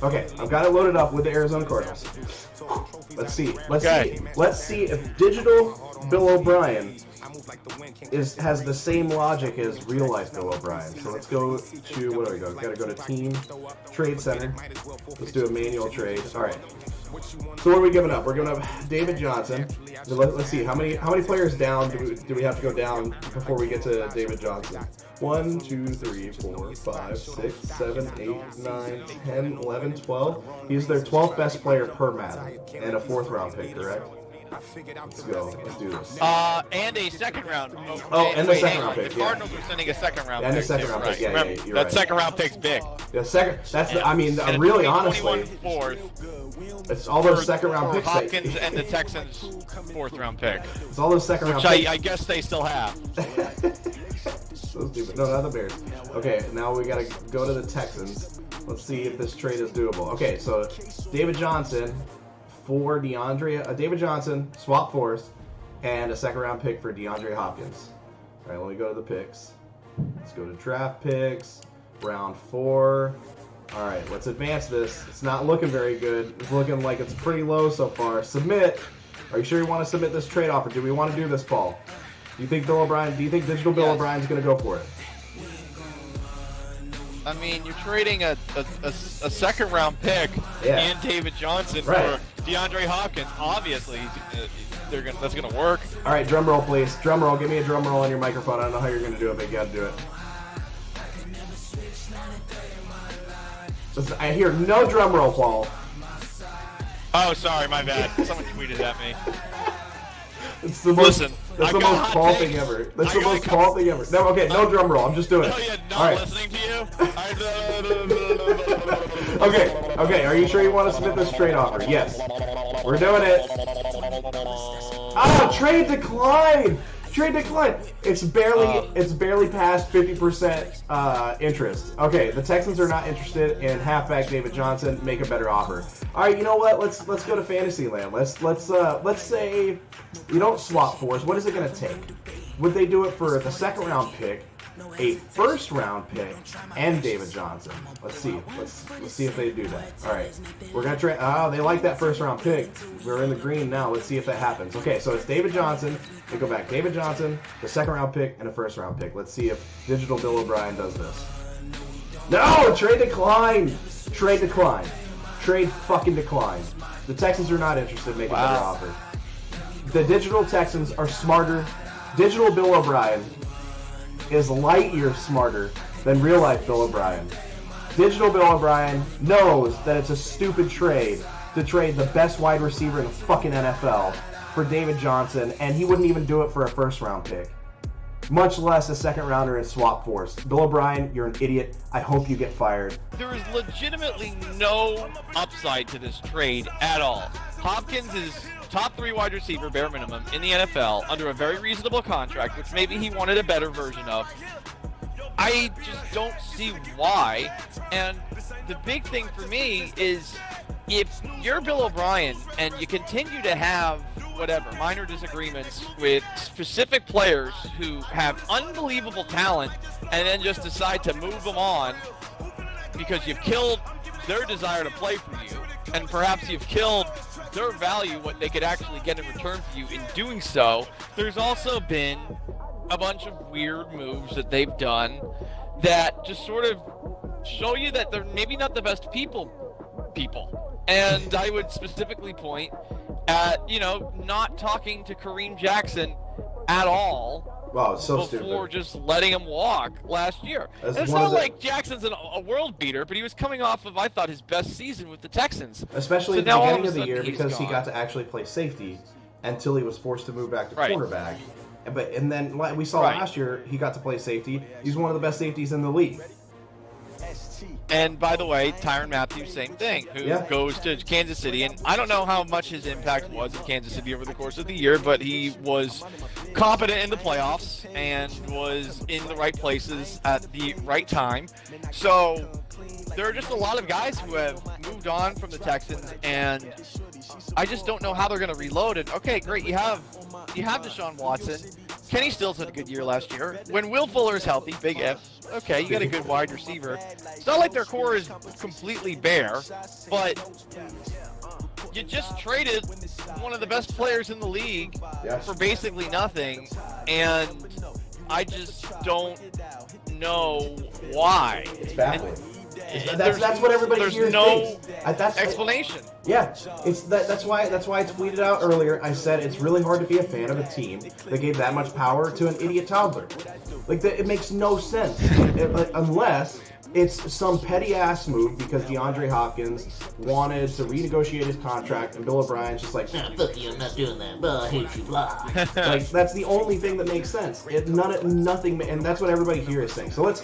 Okay, I've got it loaded up with the Arizona Cardinals. Let's see. Let's see if digital Bill O'Brien has the same logic as real life Bill O'Brien. So let's go to, what do we go? Gotta go to Team Trade Center. Let's do a manual trade. All right. So what are we giving up? We're giving up David Johnson. Let's see, how many players down do we have to go down before we get to David Johnson? 1, 2, 3, 4, 5, 6, 7, 8, 9, 10, 11, 12. He's their 12th best player per Madden and a 4th round pick, correct? Let's go. Let's do this. And a second round. And the second round pick. The Cardinals are sending a second round pick. And a second round pick. Yeah, you're right. That second round pick's big. The second. That's the. I mean, really, honestly, it's all those second round picks. Hopkins and the Texans' 4th round pick. It's all those second round picks. Which I guess they still have. So stupid. No, not the Bears. Okay, now we gotta go to the Texans. Let's see if this trade is doable. Okay, so David Johnson for David Johnson, swap fourth, and a second round pick for Deandre Hopkins. All right, let me go to the picks. Let's go to draft picks, round 4. All right, let's advance this. It's not looking very good. It's looking like it's pretty low so far. Submit. Are you sure you want to submit this trade offer? Do we want to do this, Paul? Do you think digital Bill O'Brien's going to go for it? I mean, you're trading a second round pick and David Johnson for DeAndre Hopkins. Obviously, that's gonna work. All right, drum roll, please. Drum roll. Give me a drum roll on your microphone. I don't know how you're gonna do it, but you gotta do it. Listen, I hear no drum roll, Paul. Oh, sorry, my bad. Someone tweeted at me. It's the most Paul thing ever. That's the most Paul thing ever. No, okay, no drum roll. I'm just doing it. Oh, yeah, not listening to you? Okay. Are you sure you want to submit this trade offer? Yes. We're doing it. Trade decline. It's barely past 50% interest. Okay, the Texans are not interested in halfback David Johnson. Make a better offer. All right, you know what? Let's go to Fantasyland. Let's say you don't swap fours. What is it going to take? Would they do it for the second round pick, a first round pick, and David Johnson? Let's see. Let's see if they do that. All right, we're gonna try. They like that first round pick. We're in the green now. Let's see if that happens. Okay, so it's David Johnson. We go back. David Johnson, the second round pick, and a first round pick. Let's see if digital Bill O'Brien does this. No, trade decline. Trade fucking decline. The Texans are not interested in making a better offer. The digital Texans are smarter. Digital Bill O'Brien is light years smarter than real life Bill O'Brien. Digital Bill O'Brien knows that it's a stupid trade to trade the best wide receiver in the fucking NFL for David Johnson, and he wouldn't even do it for a first round pick, much less a second rounder in swap force. Bill O'Brien, you're an idiot. I hope you get fired. There is legitimately no upside to this trade at all. Hopkins is top 3 wide receiver, bare minimum, in the NFL under a very reasonable contract, which maybe he wanted a better version of. I just don't see why. And the big thing for me is if you're Bill O'Brien and you continue to have minor disagreements with specific players who have unbelievable talent and then just decide to move them on because you've killed their desire to play for you, and perhaps you've killed their value, what they could actually get in return for you in doing so. There's also been a bunch of weird moves that they've done that just sort of show you that they're maybe not the best people. And I would specifically point at, not talking to Kareem Jackson at all. Wow, it's so before stupid. Just letting him walk last year. It's not like Jackson's a world beater, but he was coming off of, I thought, his best season with the Texans. Especially at the beginning of the year, because he got to actually play safety until he was forced to move back to quarterback. And then, like we saw last year, he got to play safety. He's one of the best safeties in the league. And by the way, Tyrann Mathieu, same thing, who goes to Kansas City. And I don't know how much his impact was in Kansas City over the course of the year, but he was competent in the playoffs and was in the right places at the right time. So there are just a lot of guys who have moved on from the Texans, and I just don't know how they're going to reload it. Okay, great, you have Deshaun Watson. Kenny Stills had a good year last year. When Will Fuller's healthy, big if, okay, you got a good wide receiver. It's not like their core is completely bare, but you just traded one of the best players in the league for basically nothing, and I just don't know why. It's baffling. That's what everybody here thinks. That's explanation. Yeah, that's why I tweeted out earlier. I said it's really hard to be a fan of a team that gave that much power to an idiot toddler. Like it makes no sense unless it's some petty ass move because Deandre Hopkins wanted to renegotiate his contract and Bill O'Brien's just like, fuck you, I'm not doing that. Blah, I hate you, blah. Like that's the only thing that makes sense. Nothing, and that's what everybody here is saying. So let's